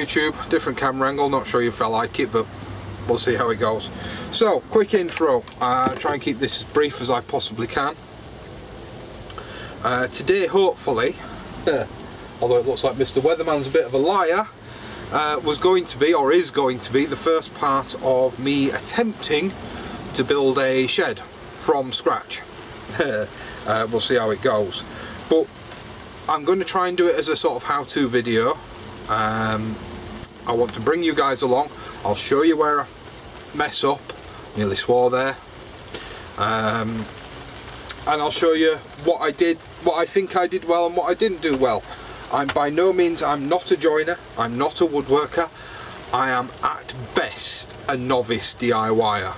YouTube, different camera angle, not sure if I like it, but we'll see how it goes. So, quick intro, try and keep this as brief as I possibly can. Today, hopefully, although it looks like Mr. Weatherman's a bit of a liar, was going to be, or is going to be, the first part of me attempting to build a shed from scratch. We'll see how it goes, but I'm going to try and do it as a sort of how-to video. I want to bring you guys along. I'll show you where I mess up, nearly swore there, and I'll show you what I did, what I think I did well and what I didn't do well. I'm by no means, I'm not a joiner, I'm not a woodworker, I am at best a novice DIYer.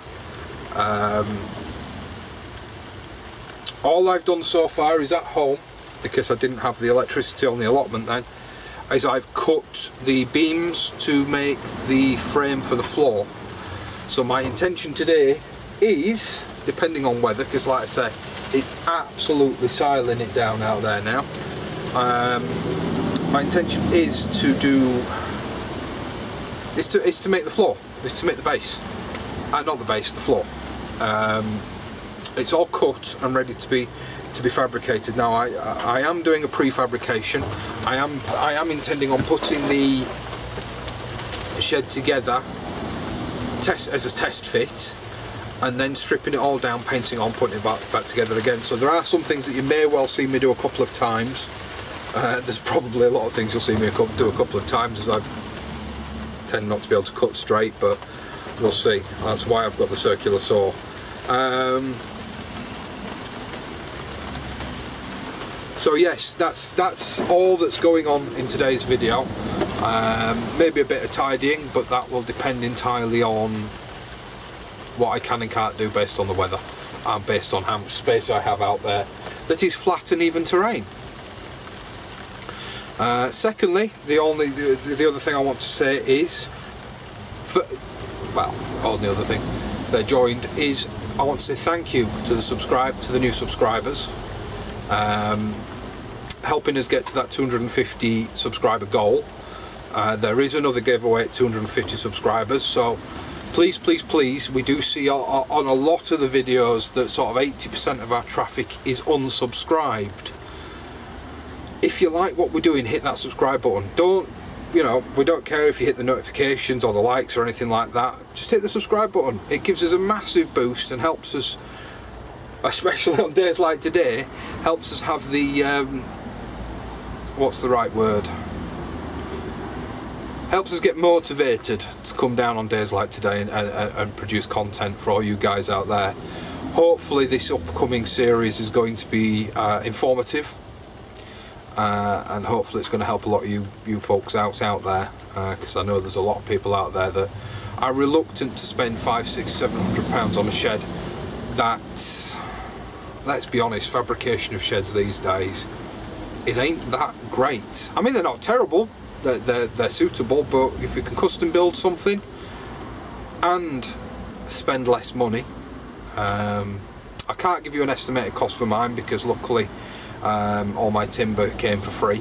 All I've done so far is at home, because I didn't have the electricity on the allotment then, is I've cut the beams to make the frame for the floor. So my intention today is, depending on weather, because like I say, it's absolutely siling it down out there now. My intention is to do, is to make the floor, is to make the base, not the base, the floor. It's all cut and ready to be fabricated. Now I am doing a prefabrication. I am intending on putting the shed together as a test fit, and then stripping it all down, painting on, putting it back together again. So there are some things that you may well see me do a couple of times. There's probably a lot of things you'll see me do a couple of times, as I tend not to be able to cut straight, but we'll see. That's why I've got the circular saw. So yes, that's all that's going on in today's video. Maybe a bit of tidying, but that will depend entirely on what I can and can't do based on the weather, and based on how much space I have out there that is flat and even terrain. Secondly, the other thing I want to say is, only other thing that joined is, I want to say thank you to the new subscribers, helping us get to that 250 subscriber goal. There is another giveaway at 250 subscribers, so please, please, please, we do see on a lot of the videos that sort of 80% of our traffic is unsubscribed. If you like what we're doing, hit that subscribe button. We don't care if you hit the notifications or the likes or anything like that. Just hit the subscribe button. It gives us a massive boost and helps us, especially on days like today, helps us have the, what's the right word? Helps us get motivated to come down on days like today and produce content for all you guys out there. Hopefully this upcoming series is going to be informative. And hopefully it's going to help a lot of you folks out there, because I know there's a lot of people out there that are reluctant to spend £500, £600, £700 on a shed. That, let's be honest, fabrication of sheds these days, it ain't that great. I mean, they're not terrible, they're suitable, but if you can custom build something and spend less money, I can't give you an estimated cost for mine, because luckily all my timber came for free,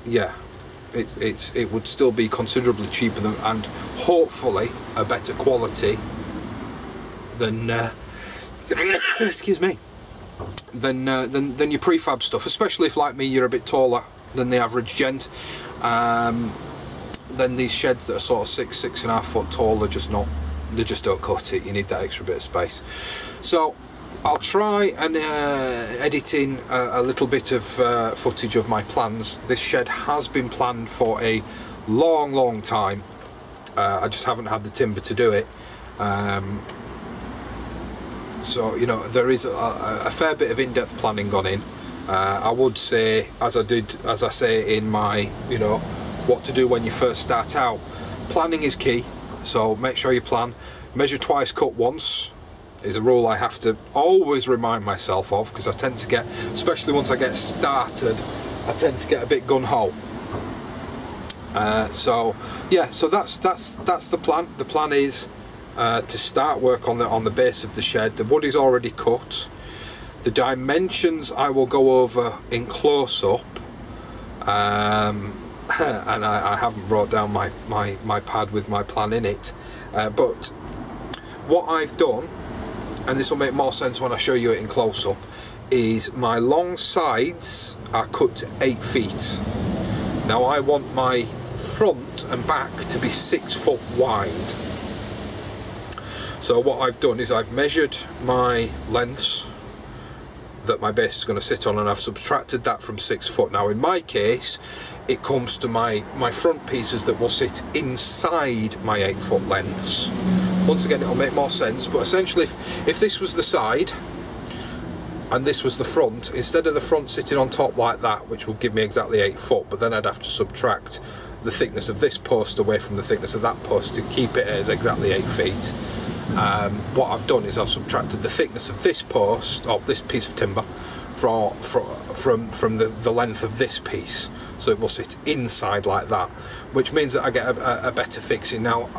yeah, it would still be considerably cheaper than, and hopefully a better quality than excuse me, than your prefab stuff, especially if, like me, you're a bit taller than the average gent. Then these sheds that are sort of 6.5 foot tall, they just don't cut it. You need that extra bit of space. So I'll try and edit in a little bit of footage of my plans. This shed has been planned for a long time. I just haven't had the timber to do it. So, you know, there is a fair bit of in-depth planning gone in. I would say, as I say in my, you know, what to do when you first start out, planning is key. So make sure you plan. Measure twice, cut once is a rule I have to always remind myself of, because I tend to get, especially once I get started, I tend to get a bit gun-ho. So yeah, so that's the plan. The plan is to start work on the base of the shed. The wood is already cut. The dimensions I will go over in close-up, and I haven't brought down my pad with my plan in it, but what I've done, and this will make more sense when I show you it in close-up, is my long sides are cut to 8 feet. Now I want my front and back to be 6 foot wide. So what I've done is I've measured my lengths that my base is going to sit on, and I've subtracted that from 6 foot. Now in my case, it comes to my front pieces that will sit inside my 8 foot lengths. Once again, it'll make more sense, but essentially if this was the side and this was the front, instead of the front sitting on top like that, which will give me exactly 8 foot, but then I'd have to subtract the thickness of this post away from the thickness of that post to keep it as exactly 8 feet. What I've done is I've subtracted the thickness of this post, or this piece of timber, from the length of this piece, so it will sit inside like that, which means that I get a better fixing. Now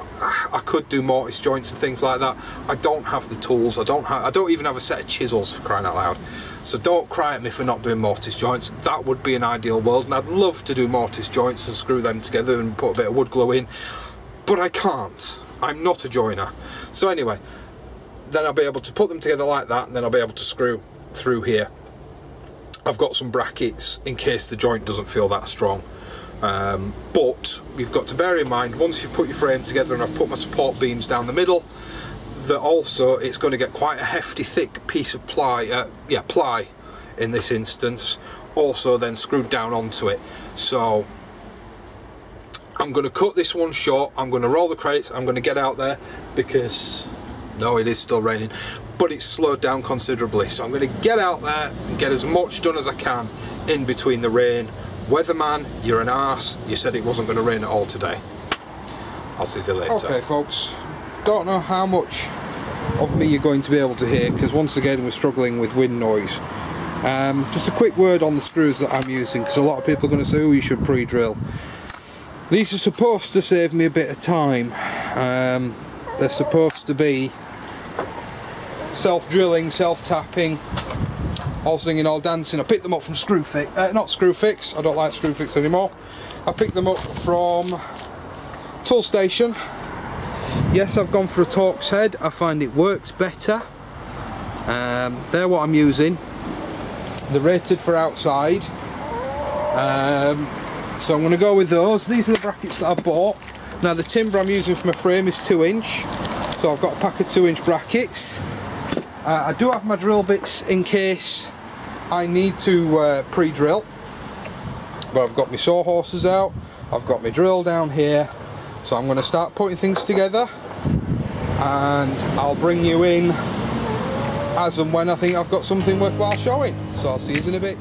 I could do mortise joints and things like that. I don't have the tools. I don't even have a set of chisels, for crying out loud. So don't cry at me for not doing mortise joints. That would be an ideal world, and I'd love to do mortise joints and screw them together and put a bit of wood glue in, but I can't. I'm not a joiner. So anyway, then I'll be able to put them together like that, and then I'll be able to screw through here. I've got some brackets in case the joint doesn't feel that strong. But you've got to bear in mind, once you've put your frame together and I've put my support beams down the middle, that also it's going to get quite a hefty, thick piece of ply, ply in this instance, also then screwed down onto it. So I'm going to cut this one short. I'm going to roll the credits. I'm going to get out there because, no, it is still raining, but it's slowed down considerably. So I'm going to get out there and get as much done as I can in between the rain. Weatherman, you're an arse. You said it wasn't going to rain at all today. I'll see you later. Okay, folks. Don't know how much of me you're going to be able to hear, because once again we're struggling with wind noise. Just a quick word on the screws that I'm using, because a lot of people are going to say, oh, you should pre-drill. These are supposed to save me a bit of time. They're supposed to be self-drilling, self-tapping, all singing, all dancing. I picked them up from not Screwfix, I don't like Screwfix anymore. I picked them up from Tool Station. Yes, I've gone for a Torx head. I find it works better. They're what I'm using. They're rated for outside. So I'm going to go with those. These are the brackets that I bought. Now the timber I'm using for my frame is 2-inch. So I've got a pack of 2-inch brackets. I do have my drill bits in case I need to pre-drill. But I've got my sawhorses out. I've got my drill down here. So I'm going to start putting things together. And I'll bring you in as and when I think I've got something worthwhile showing. So I'll see you in a bit.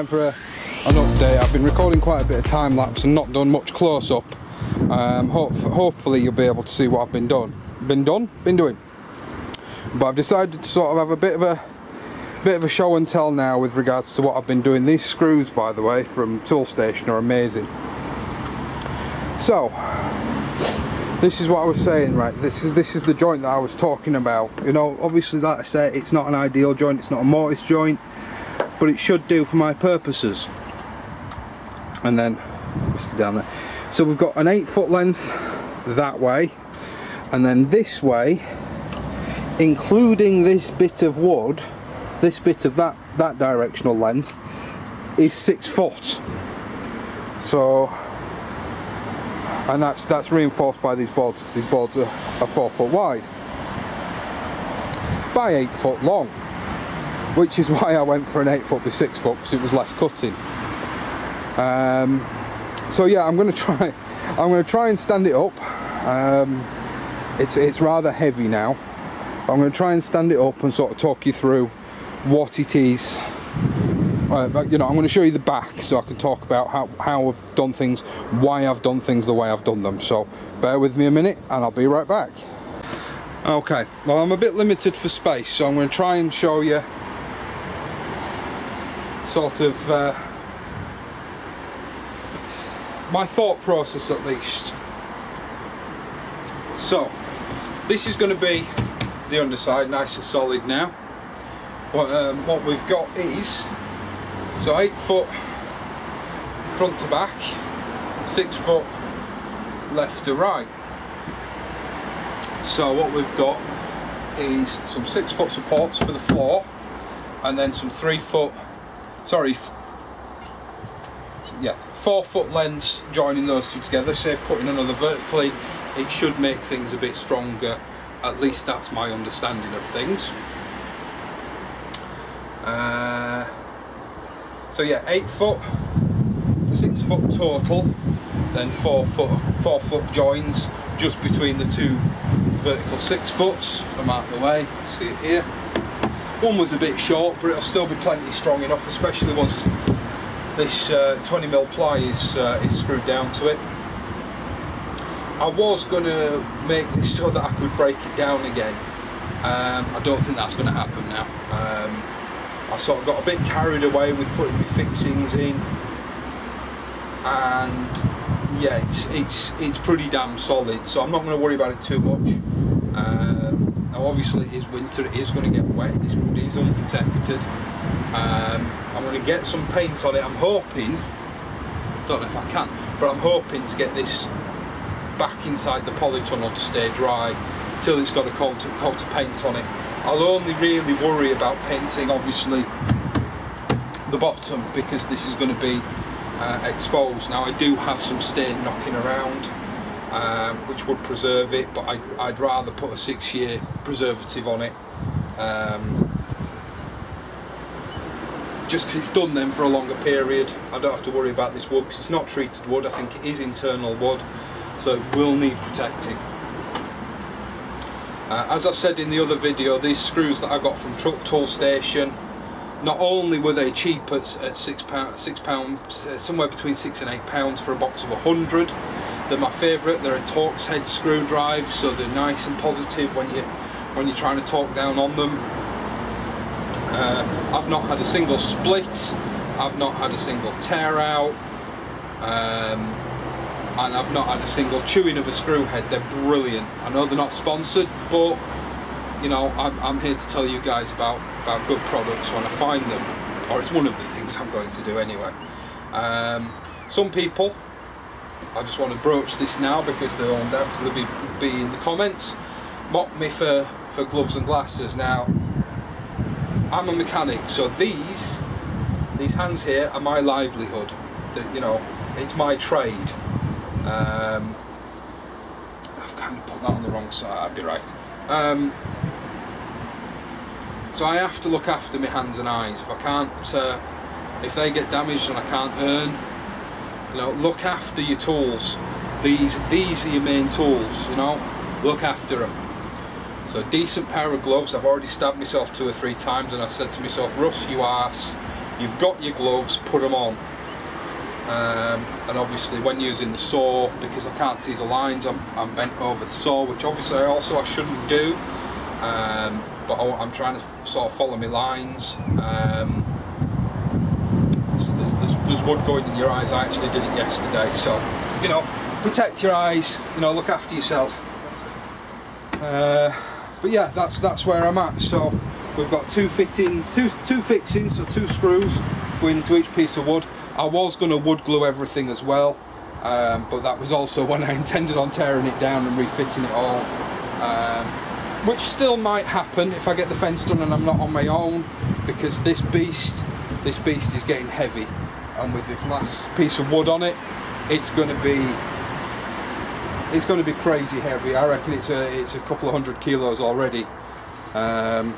time for an update. I've been recording quite a bit of time lapse and not done much close up. Hopefully you'll be able to see what I've been doing. But I've decided to sort of have a bit of a show and tell now with regards to what I've been doing. These screws, by the way, from Tool Station are amazing. So this is what I was saying, right? This is the joint that I was talking about. You know, obviously, like I say, it's not an ideal joint, it's not a mortise joint, but it should do for my purposes. And then down there. So we've got an 8-foot length that way, and then this way, including this bit of wood, this bit of that directional length is 6 foot. So, and that's reinforced by these boards, because these boards are 4 foot wide by 8 foot long, which is why I went for an 8 foot by 6 foot, because it was less cutting. So yeah, I'm going to try and stand it up. It's rather heavy now. I'm going to try and stand it up and sort of talk you through what it is. You know, I'm going to show you the back so I can talk about how I've done things, why I've done things the way I've done them. So bear with me a minute and I'll be right back. Okay, well, I'm a bit limited for space, so I'm going to try and show you sort of my thought process, at least. So this is going to be the underside, nice and solid now. What we've got is, so 8 foot front to back, 6 foot left to right. So what we've got is some 6 foot supports for the floor, and then some 4 foot lengths joining those two together. Say putting another vertical in, it should make things a bit stronger. At least that's my understanding of things. So yeah, 8 foot, 6 foot total, then 4 foot joins just between the two vertical 6 foots. If I'm out of the way, see it here. One was a bit short, but it'll still be plenty strong enough, especially once this 20mm ply is screwed down to it. I was going to make this so that I could break it down again. I don't think that's going to happen now. I've sort of got a bit carried away with putting my fixings in, and yeah, it's pretty damn solid, so I'm not going to worry about it too much. Now obviously it is winter, it is going to get wet, this wood is unprotected. I'm going to get some paint on it. I'm hoping, don't know if I can, but I'm hoping to get this back inside the polytunnel to stay dry till it's got a coat of paint on it. I'll only really worry about painting obviously the bottom, because this is going to be exposed. Now I do have some stain knocking around, which would preserve it, but I'd rather put a 6-year preservative on it, just because it's done then for a longer period. I don't have to worry about this wood because it's not treated wood. I think it is internal wood, so it will need protecting. As I've said in the other video, these screws that I got from Tool Station, not only were they cheap at £6, somewhere between £6 and £8 for a box of 100. They're my favourite. They're a Torx head screw drive, so they're nice and positive when you're trying to torque down on them. I've not had a single split. I've not had a single tear out. And I've not had a single chewing of a screw head. They're brilliant. I know they're not sponsored, but you know, I'm here to tell you guys about good products when I find them, or it's one of the things I'm going to do anyway. Some people, I just want to broach this now because they'll undoubtedly be in the comments, mock me for gloves and glasses. Now, I'm a mechanic, so these hands here are my livelihood. You know, it's my trade. I've kind of put that on the wrong side, I'd be right. So I have to look after my hands and eyes. If I can't, if they get damaged and I can't earn, you know, look after your tools. These are your main tools, you know, look after them. So a decent pair of gloves. I've already stabbed myself 2 or 3 times and I said to myself, Russ, you arse, you've got your gloves, put them on. And obviously when using the saw, because I can't see the lines, I'm bent over the saw, which obviously I shouldn't do, but I'm trying to sort of follow my lines. So there's wood going in your eyes. I actually did it yesterday, so you know, protect your eyes, you know, look after yourself. But yeah, that's where I'm at. So we've got two fittings, two fixings, so 2 screws going into each piece of wood. I was going to wood glue everything as well, but that was also when I intended on tearing it down and refitting it all, which still might happen if I get the fence done and I'm not on my own, because this beast is getting heavy, and with this last piece of wood on it, it's going to be crazy heavy. I reckon it's a couple of 100 kilos already, and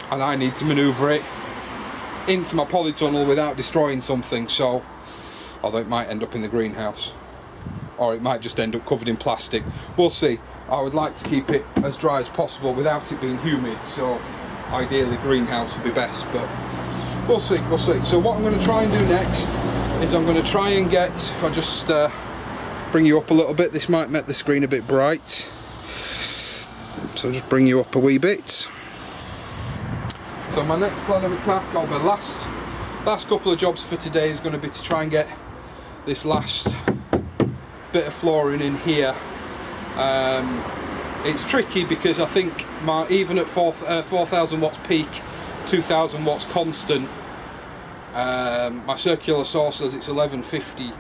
I need to manoeuvre it into my polytunnel without destroying something. So, although it might end up in the greenhouse, or it might just end up covered in plastic, we'll see. I would like to keep it as dry as possible without it being humid, so ideally greenhouse would be best, but we'll see. So what I'm going to try and do next is I'm going to try and get, if I just bring you up a little bit, this might make the screen a bit bright, so just bring you up a wee bit. So my next plan of attack, or my last couple of jobs for today, is going to be to try and get this last bit of flooring in here. It's tricky because I think even at 4,000 watts peak, 2,000 watts constant, my circular source says it's 1150.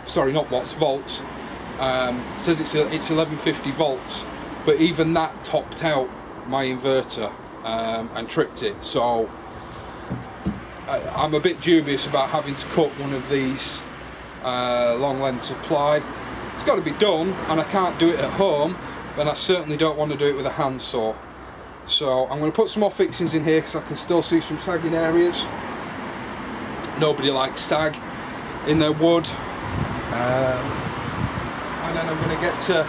Sorry, not watts, volts. Says it's 1150 volts, but even that topped out my inverter. And tripped it, so I'm a bit dubious about having to cut one of these long lengths of ply. It's got to be done, and I can't do it at home, and I certainly don't want to do it with a handsaw. So I'm going to put some more fixings in here because I can still see some sagging areas. Nobody likes sag in their wood, and then I'm going to get to,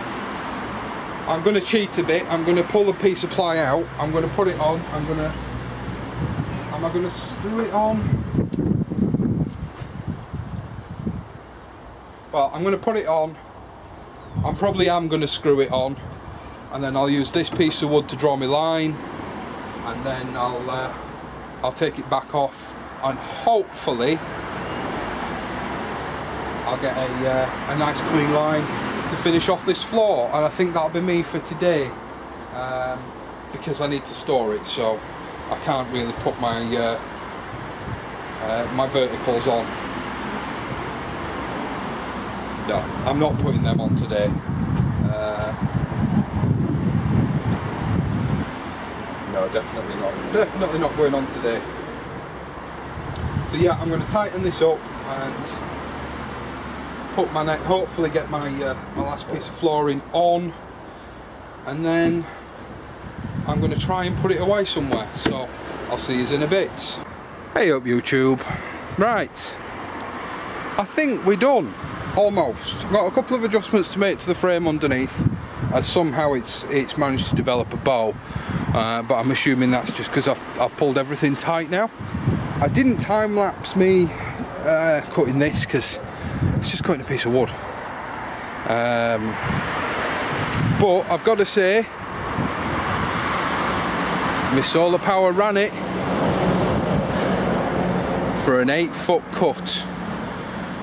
I'm going to cheat a bit. I'm going to pull a piece of ply out, I'm going to put it on, am I going to screw it on? Well, I'm going to put it on, I probably am going to screw it on, and then I'll use this piece of wood to draw my line, and then I'll take it back off, and hopefully I'll get a nice clean line to finish off this floor, and I think that'll be me for today, because I need to store it, so I can't really put my my verticals on. No, I'm not putting them on today. No, definitely not. Definitely not going on today. So yeah, I'm going to tighten this up and put my neck, hopefully get my my last piece of flooring on, and then I'm going to try and put it away somewhere. So I'll see you in a bit. Hey up YouTube. Right, I think we're done, almost. I've got a couple of adjustments to make to the frame underneath, as somehow it's managed to develop a bow, but I'm assuming that's just because I've pulled everything tight now. I didn't time lapse me cutting this because it's just cutting a piece of wood, but I've got to say, my solar power ran it for an 8-foot cut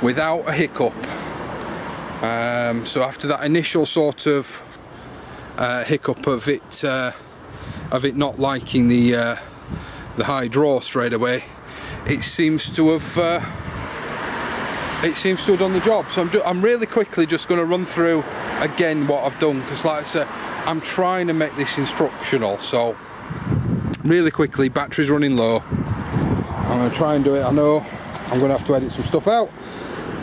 without a hiccup. So after that initial sort of hiccup of it not liking the high draw straight away, it seems to have done the job. So I'm really quickly just going to run through again what I've done, because like I said, I'm trying to make this instructional. So really quickly, battery's running low, I'm going to try and do it. I know I'm going to have to edit some stuff out,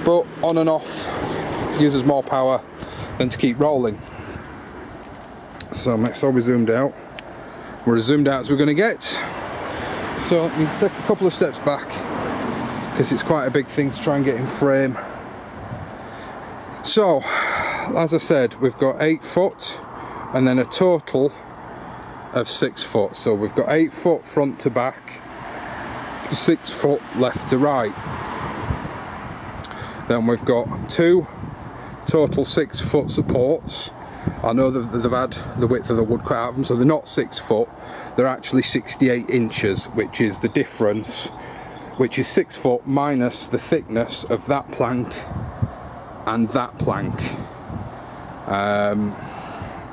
but on and off uses more power than to keep rolling. So next time we zoomed out, we're as zoomed out as we're going to get. So you can take a couple of steps back, because it's quite a big thing to try and get in frame. So as I said, we've got 8 foot and then a total of 6 foot. So we've got 8 foot front to back 6 foot left to right. Then we've got 2 total 6 foot supports. I know that they've had the width of the wood cut out of them, so they're not 6 foot, they're actually 68 inches, which is the difference, which is 6 foot minus the thickness of that plank and that plank.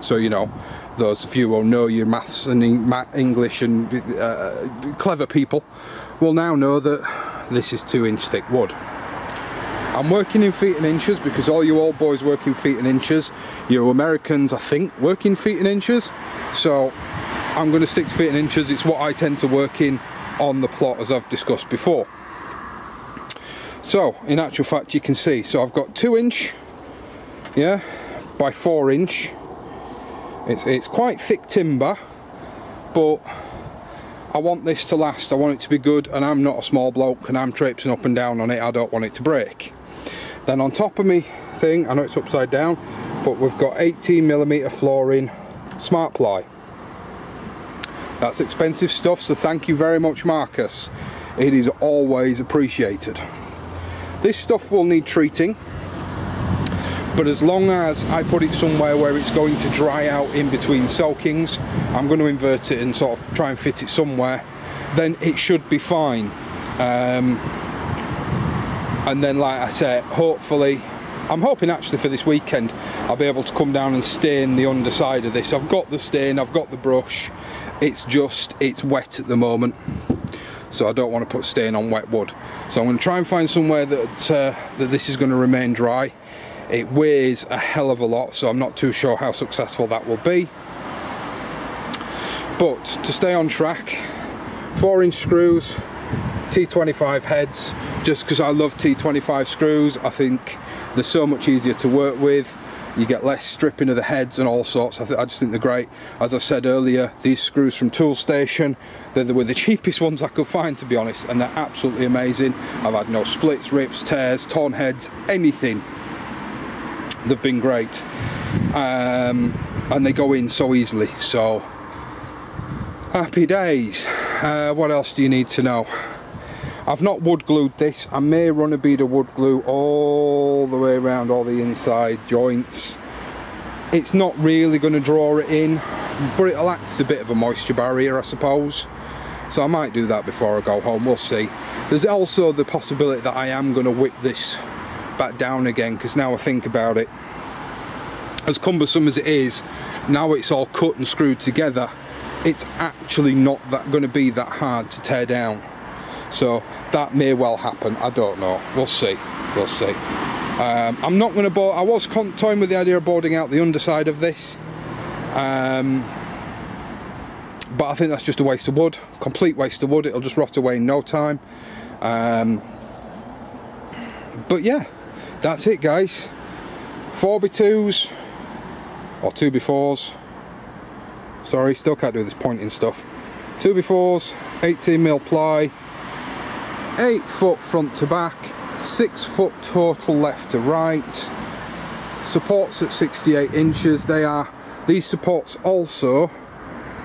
So you know, those of you who know your maths and English and clever people will now know that this is 2-inch thick wood. I'm working in feet and inches because all you old boys work in feet and inches. You Americans, I think, work in feet and inches. So I'm going to stick to feet and inches. It's what I tend to work in on the plot, as I've discussed before. So in actual fact, you can see, so I've got 2-inch, yeah, by 4-inch. It's quite thick timber, but I want this to last. I want it to be good, and I'm not a small bloke and I'm traipsing up and down on it. I don't want it to break. Then on top of me thing, I know it's upside down, but we've got 18mm flooring smart ply. That's expensive stuff, so thank you very much, Marcus. It is always appreciated. This stuff will need treating, but as long as I put it somewhere where it's going to dry out in between soakings, I'm going to invert it and sort of try and fit it somewhere, then it should be fine. And then, like I said, hopefully, I'm hoping actually for this weekend I'll be able to come down and stain the underside of this. I've got the stain, I've got the brush, it's just, it's wet at the moment, so I don't want to put stain on wet wood. So I'm going to try and find somewhere that, that this is going to remain dry. It weighs a hell of a lot, so I'm not too sure how successful that will be. But to stay on track, 4-inch screws, T25 heads, just because I love T25 screws. I think they're so much easier to work with. You get less stripping of the heads and all sorts. I just think they're great. As I've said earlier, these screws from Toolstation, they were the cheapest ones I could find, to be honest, and they're absolutely amazing. I've had no splits, rips, tears, torn heads, anything. They've been great, and they go in so easily, so happy days. What else do you need to know? I've not wood glued this. I may run a bead of wood glue all the way around all the inside joints. It's not really going to draw it in, but it'll act as a bit of a moisture barrier, I suppose. So I might do that before I go home, we'll see. There's also the possibility that I am going to whip this back down again, because now I think about it, as cumbersome as it is, now it's all cut and screwed together, it's actually not going to be that hard to tear down. So that may well happen, I don't know, we'll see, we'll see. I'm not going to board, I was toying with the idea of boarding out the underside of this, but I think that's just a waste of wood, complete waste of wood. It'll just rot away in no time. But yeah, that's it, guys. 4x2s or 2x4s, sorry, still can't do this pointing stuff. 2x4s, 18mm ply, 8 foot front to back, 6 foot total left to right, supports at 68 inches. These supports also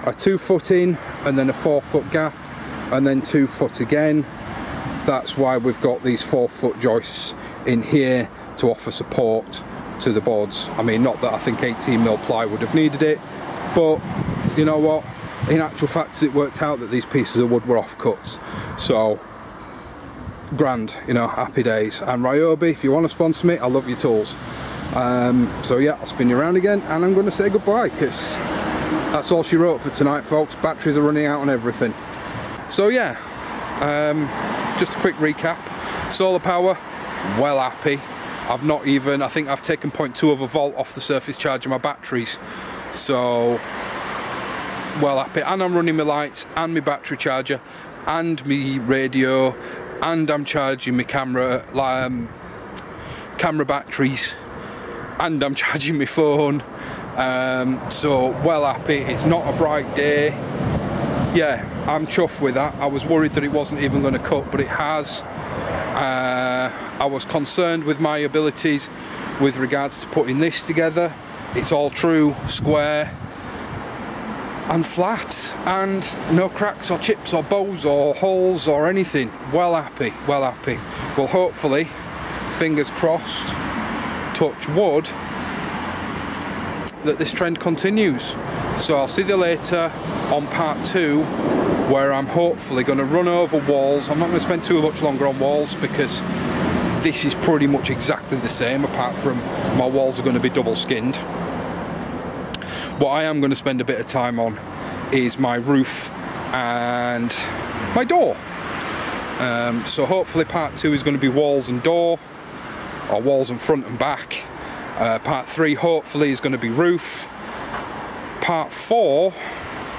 are 2 foot in and then a 4 foot gap and then 2 foot again. That's why we've got these 4 foot joists in here to offer support to the boards. I mean, not that I think 18mm ply would have needed it, but you know what, in actual fact it worked out that these pieces of wood were offcuts, so grand, you know, happy days. And Ryobi, if you want to sponsor me, I love your tools. So yeah, I'll spin you around again and I'm going to say goodbye, because that's all she wrote for tonight, folks. Batteries are running out on everything. So yeah, just a quick recap. Solar power, well happy. I've not even, I think I've taken 0.2 of a volt off the surface charge of my batteries, so well happy. And I'm running my lights and my battery charger and my radio, and I'm charging my camera batteries, and I'm charging my phone. So well happy. It's not a bright day. Yeah, I'm chuffed with that. I was worried that it wasn't even going to cut, but it has. I was concerned with my abilities with regards to putting this together. It's all true, square. and flat, and no cracks or chips or bows or holes or anything. Well happy, well happy. Well, hopefully, fingers crossed, touch wood, that this trend continues. So I'll see you later on part 2, where I'm hopefully going to run over walls. I'm not going to spend too much longer on walls because this is pretty much exactly the same, apart from my walls are going to be double skinned. What I am going to spend a bit of time on is my roof and my door. So hopefully part 2 is going to be walls and door, or walls and front and back. Part 3 hopefully is going to be roof. Part 4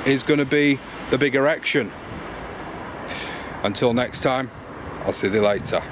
is going to be the big erection. Until next time, I'll see you later.